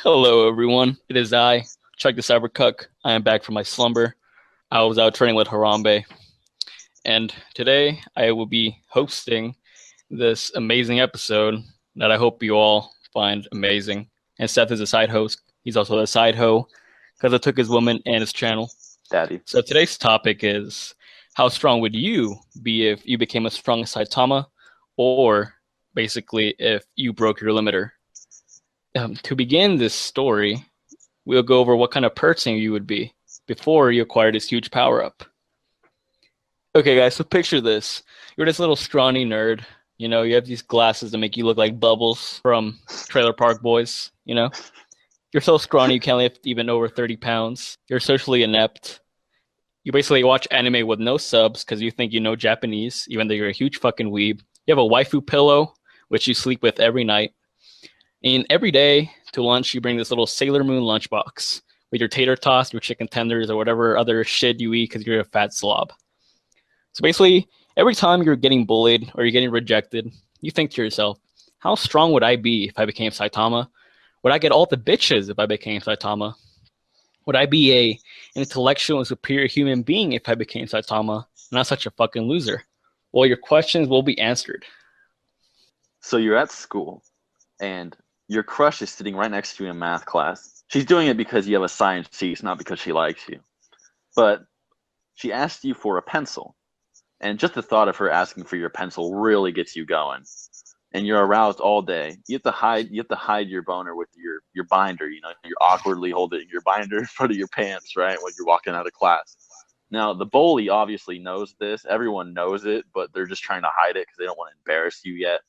Hello, everyone. It is I, Chuck the Cybercuck. I am back from my slumber. I was out training with Harambe, and today I will be hosting this amazing episode that I hope you all find amazing. And Seth is a side host. He's also a side ho because I took his woman and his channel. Daddy. So today's topic is how strong would you be if you became as strong as Saitama, or basically if you broke your limiter? To begin this story, we'll go over what kind of person you would be before you acquired this huge power up. Okay, guys, so picture this. You're this little scrawny nerd. You know, you have these glasses that make you look like Bubbles from Trailer Park Boys. You know, you're so scrawny you can't lift even over 30 pounds. You're socially inept. You basically watch anime with no subs because you think you know Japanese, even though you're a huge fucking weeb. You have a waifu pillow, which you sleep with every night. And every day to lunch, you bring this little Sailor Moon lunchbox with your tater tots, your chicken tenders, or whatever other shit you eat because you're a fat slob. So basically, every time you're getting bullied or you're getting rejected, you think to yourself, how strong would I be if I became Saitama? Would I get all the bitches if I became Saitama? Would I be an intellectual and superior human being if I became Saitama? Not such a fucking loser. Well, your questions will be answered. So you're at school, and your crush is sitting right next to you in math class. She's doing it because you have a science tease, not because she likes you. But she asked you for a pencil, and just the thought of her asking for your pencil really gets you going. And you're aroused all day. You have to hide your boner with your binder. You know, you're awkwardly holding your binder in front of your pants, right, when you're walking out of class. Now, the bully obviously knows this. Everyone knows it, but they're just trying to hide it because they don't want to embarrass you yet.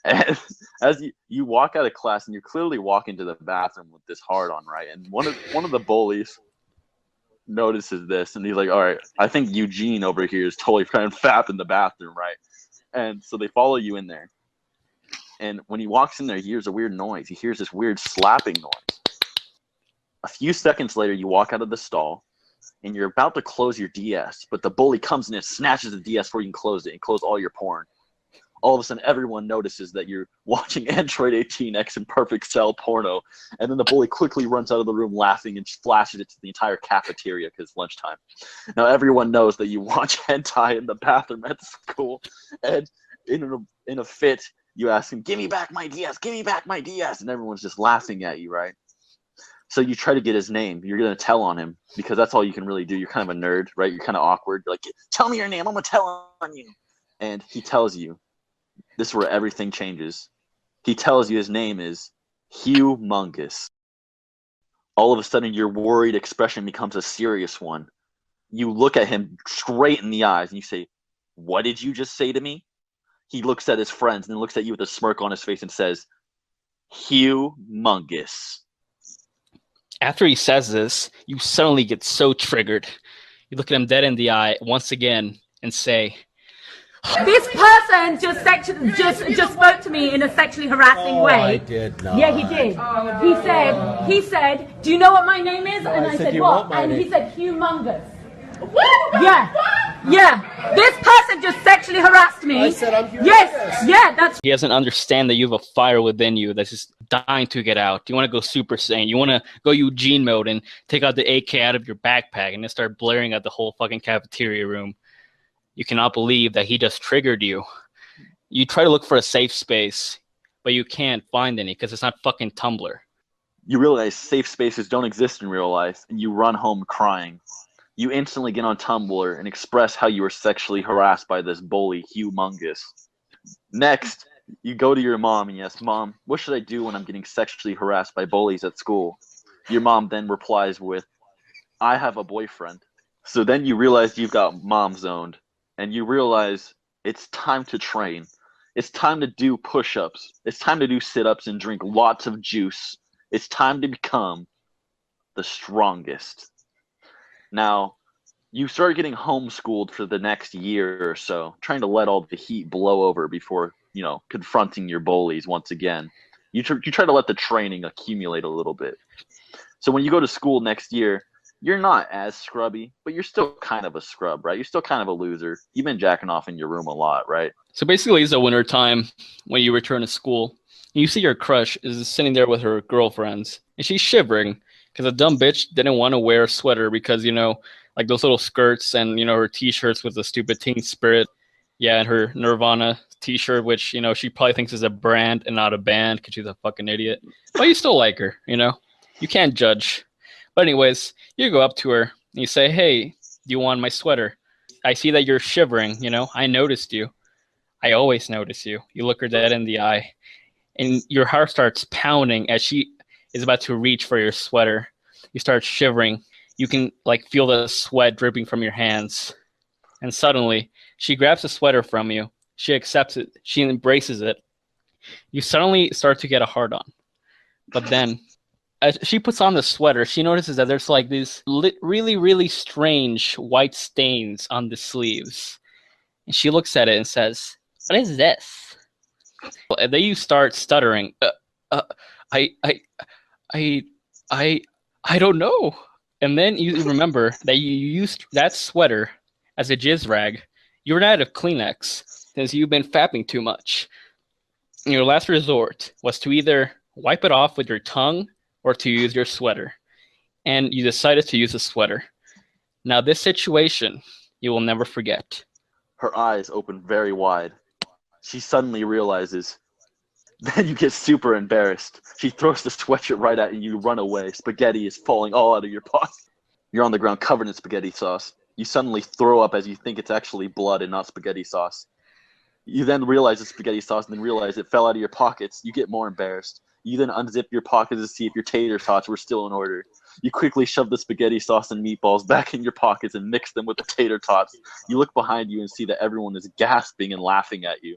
And as you walk out of class, and you clearly walk into the bathroom with this hard on, right? And one of the bullies notices this, and he's like, "All right, I think Eugene over here is totally trying to fap in the bathroom, right?" And so they follow you in there. And when he walks in there, he hears a weird noise. He hears this weird slapping noise. A few seconds later, you walk out of the stall, and you're about to close your DS, but the bully comes in and snatches the DS before you can close it and close all your porn. All of a sudden, everyone notices that you're watching Android 18X and Perfect Cell porno, and then the bully quickly runs out of the room laughing and flashes it to the entire cafeteria because it's lunchtime. Now everyone knows that you watch hentai in the bathroom at school, and in a fit, you ask him, "Give me back my DS, give me back my DS," and everyone's just laughing at you, right? So you try to get his name. You're going to tell on him because that's all you can really do. You're kind of a nerd, right? You're kind of awkward. You're like, "Tell me your name, I'm going to tell on you." And he tells you. This is where everything changes. He tells you his name is Humongous. All of a sudden, your worried expression becomes a serious one. You look at him straight in the eyes and you say, "What did you just say to me?" He looks at his friends and then looks at you with a smirk on his face and says, "Humongous." After he says this, you suddenly get so triggered. You look at him dead in the eye once again and say, "This person just spoke to me in a sexually harassing way." I did not. Yeah, he did. He said, "Do you know what my name is?" And I said, "What?" And he said, "Humongous." Yeah. Yeah. This person just sexually harassed me. I said I'm humongous. Yes. Yeah, that's he doesn't understand that you have a fire within you that's just dying to get out. You want to go Super Saiyan. You want to go Eugene mode and take out the AK out of your backpack and then start blaring at the whole fucking cafeteria room. You cannot believe that he just triggered you. You try to look for a safe space, but you can't find any because it's not fucking Tumblr. You realize safe spaces don't exist in real life, and you run home crying. You instantly get on Tumblr and express how you were sexually harassed by this bully, Humongous. Next, you go to your mom and you ask, "Mom, what should I do when I'm getting sexually harassed by bullies at school?" Your mom then replies with, "I have a boyfriend." So then you realize you've got mom zoned, and you realize it's time to train. It's time to do push-ups. It's time to do sit-ups and drink lots of juice. It's time to become the strongest. Now, you start getting homeschooled for the next year or so, trying to let all the heat blow over before, confronting your bullies once again. You try to let the training accumulate a little bit. So when you go to school next year, you're not as scrubby, but you're still kind of a scrub, right? You're still kind of a loser. You've been jacking off in your room a lot, right? So basically, it's the winter time when you return to school. You see your crush is sitting there with her girlfriends, and she's shivering because a dumb bitch didn't want to wear a sweater because, like those little skirts and, her t-shirts with the stupid teen spirit. Yeah, and her Nirvana t-shirt, which, she probably thinks is a brand and not a band because she's a fucking idiot. But you still like her, You can't judge. But anyways, you go up to her and you say, hey, do you want my sweater? I see that you're shivering, I noticed you. I always notice you. You look her dead in the eye. And your heart starts pounding as she is about to reach for your sweater. You start shivering. You can feel the sweat dripping from your hands. And suddenly, she grabs the sweater from you. She accepts it. She embraces it. You suddenly start to get a hard on. But then, as she puts on the sweater, she notices that there's these really, really strange white stains on the sleeves. And she looks at it and says, "What is this?" And then you start stuttering. I don't know. And then you remember that you used that sweater as a jizz rag. You ran out of Kleenex since you've been fapping too much. And your last resort was to either wipe it off with your tongue or to use your sweater. And you decided to use a sweater. Now, this situation you will never forget. Her eyes open very wide. She suddenly realizes. Then you get super embarrassed. She throws the sweatshirt right at you. You run away. Spaghetti is falling all out of your pocket. You're on the ground covered in spaghetti sauce. You suddenly throw up as you think it's actually blood and not spaghetti sauce. You then realize it's spaghetti sauce and then realize it fell out of your pockets. You get more embarrassed. You then unzip your pockets to see if your tater tots were still in order. You quickly shove the spaghetti sauce and meatballs back in your pockets and mix them with the tater tots. You look behind you and see that everyone is gasping and laughing at you.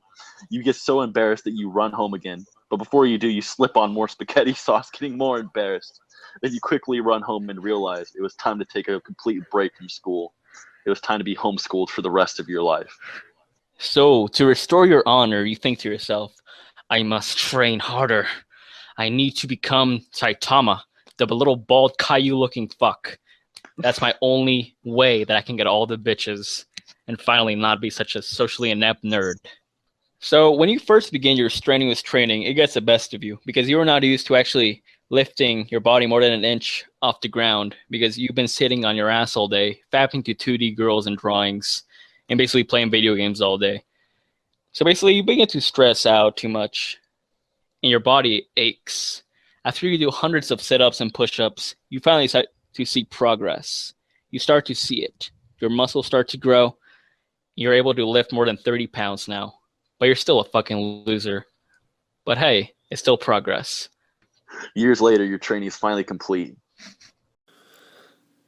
You get so embarrassed that you run home again. But before you do, you slip on more spaghetti sauce, getting more embarrassed. Then you quickly run home and realize it was time to take a complete break from school. It was time to be homeschooled for the rest of your life. So, to restore your honor, you think to yourself, I must train harder. I need to become Saitama, the little bald Caillou-looking fuck. That's my only way that I can get all the bitches and finally not be such a socially inept nerd. So when you first begin your strenuous training, it gets the best of you because you're not used to actually lifting your body more than an inch off the ground because you've been sitting on your ass all day, fapping to 2D girls and drawings, and basically playing video games all day. So basically, you begin to stress out too much, and your body aches. After you do hundreds of sit-ups and push-ups, you finally start to see progress. You start to see it. Your muscles start to grow. You're able to lift more than 30 pounds now. But you're still a fucking loser. But hey, it's still progress. Years later, your training is finally complete.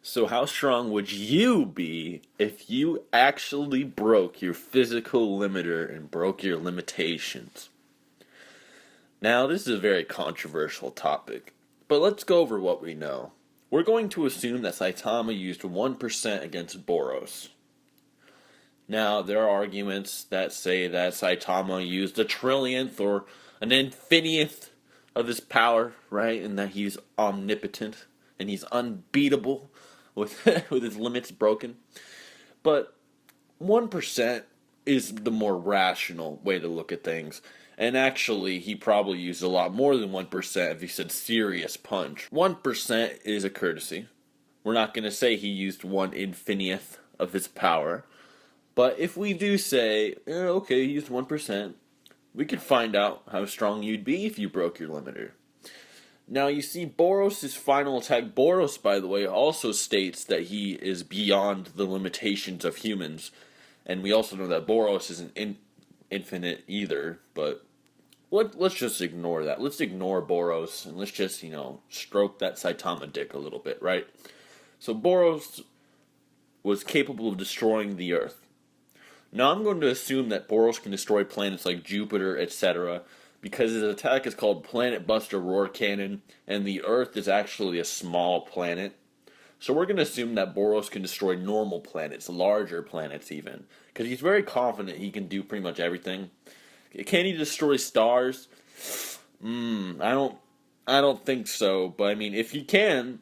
So how strong would you be if you actually broke your physical limiter and broke your limitations? Now, this is a very controversial topic, but let's go over what we know. We're going to assume that Saitama used 1% against Boros. Now, there are arguments that say that Saitama used a trillionth or an infiniteth of his power, right? And that he's omnipotent and he's unbeatable with with his limits broken. But 1% is the more rational way to look at things. And actually, he probably used a lot more than 1% if he said serious punch. 1% is a courtesy. We're not going to say he used 1/infiniteth of his power. But if we do say, okay, he used 1%, we could find out how strong you'd be if you broke your limiter. Now, you see, Boros' final attack, Boros, by the way, also states that he is beyond the limitations of humans. And we also know that Boros isn't infinite either, but let's just ignore that. Let's ignore Boros, and let's just, stroke that Saitama dick a little bit, right? So Boros was capable of destroying the Earth. Now, I'm going to assume that Boros can destroy planets like Jupiter, etc., because his attack is called Planet Buster Roar Cannon, and the Earth is actually a small planet. So we're going to assume that Boros can destroy normal planets, larger planets even, because he's very confident he can do pretty much everything. Can he destroy stars? I don't think so, but I mean, if he can,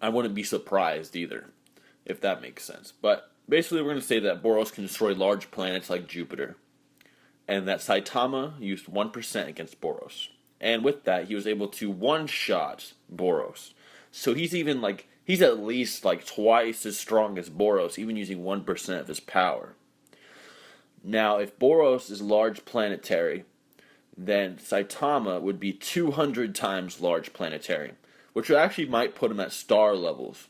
I wouldn't be surprised either, if that makes sense. But basically, we're going to say that Boros can destroy large planets like Jupiter. and that Saitama used 1% against Boros. And with that, he was able to one-shot Boros. So he's at least like twice as strong as Boros, even using 1% of his power. Now, if Boros is large planetary, then Saitama would be 200 times large planetary, which actually might put him at star levels.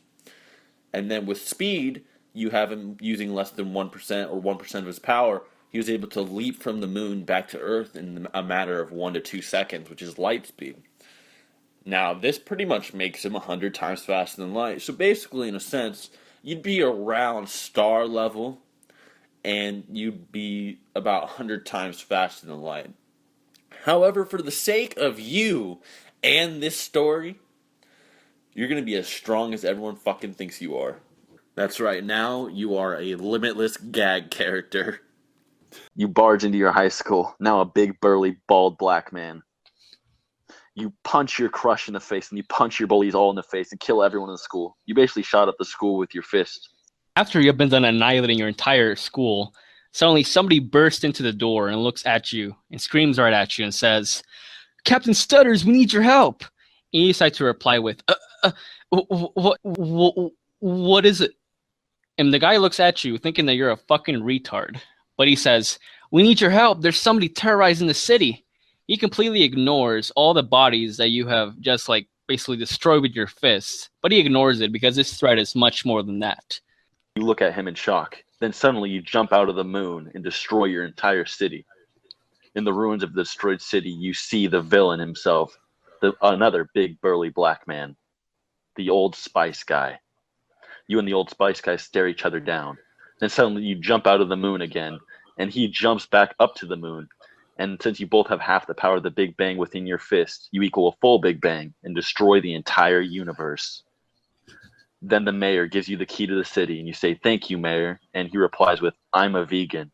And then with speed, you have him using less than 1% or 1% of his power. He was able to leap from the moon back to Earth in a matter of 1 to 2 seconds, which is light speed. Now, this pretty much makes him 100 times faster than light. So basically, in a sense, you'd be around star level, and you'd be about 100 times faster than light. However, for the sake of you and this story, you're going to be as strong as everyone fucking thinks you are. That's right, now you are a limitless gag character. You barge into your high school, now a big, burly, bald black man. You punch your crush in the face, and you punch your bullies all in the face and kill everyone in the school. You basically shot up the school with your fist. After you have been done annihilating your entire school, suddenly somebody bursts into the door and looks at you and screams right at you and says, "Captain Stutters, we need your help." And you decide to reply with, what is it? And the guy looks at you thinking that you're a fucking retard. But he says, "We need your help. There's somebody terrorizing the city." He completely ignores all the bodies that you have just like basically destroyed with your fists. But he ignores it because this threat is much more than that. You look at him in shock. Then suddenly you jump out of the moon and destroy your entire city. In the ruins of the destroyed city, you see the villain himself, another big burly black man, the Old Spice guy. You and the Old Spice guy stare each other down. Then suddenly you jump out of the moon again, and he jumps back up to the moon. And since you both have half the power of the Big Bang within your fist, you equal a full Big Bang and destroy the entire universe. Then the mayor gives you the key to the city, and you say, "Thank you, mayor." And he replies with, "I'm a vegan."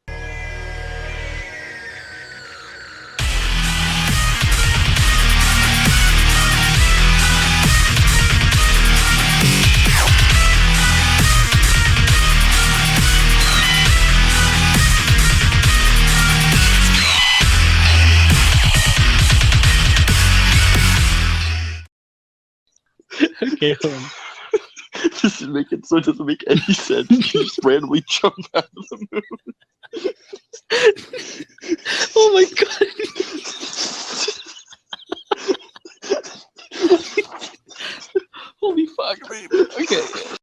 Okay, hold on. This is making so it doesn't make any sense. You just randomly jump out of the moon. Oh my god. Holy fuck, baby. Okay.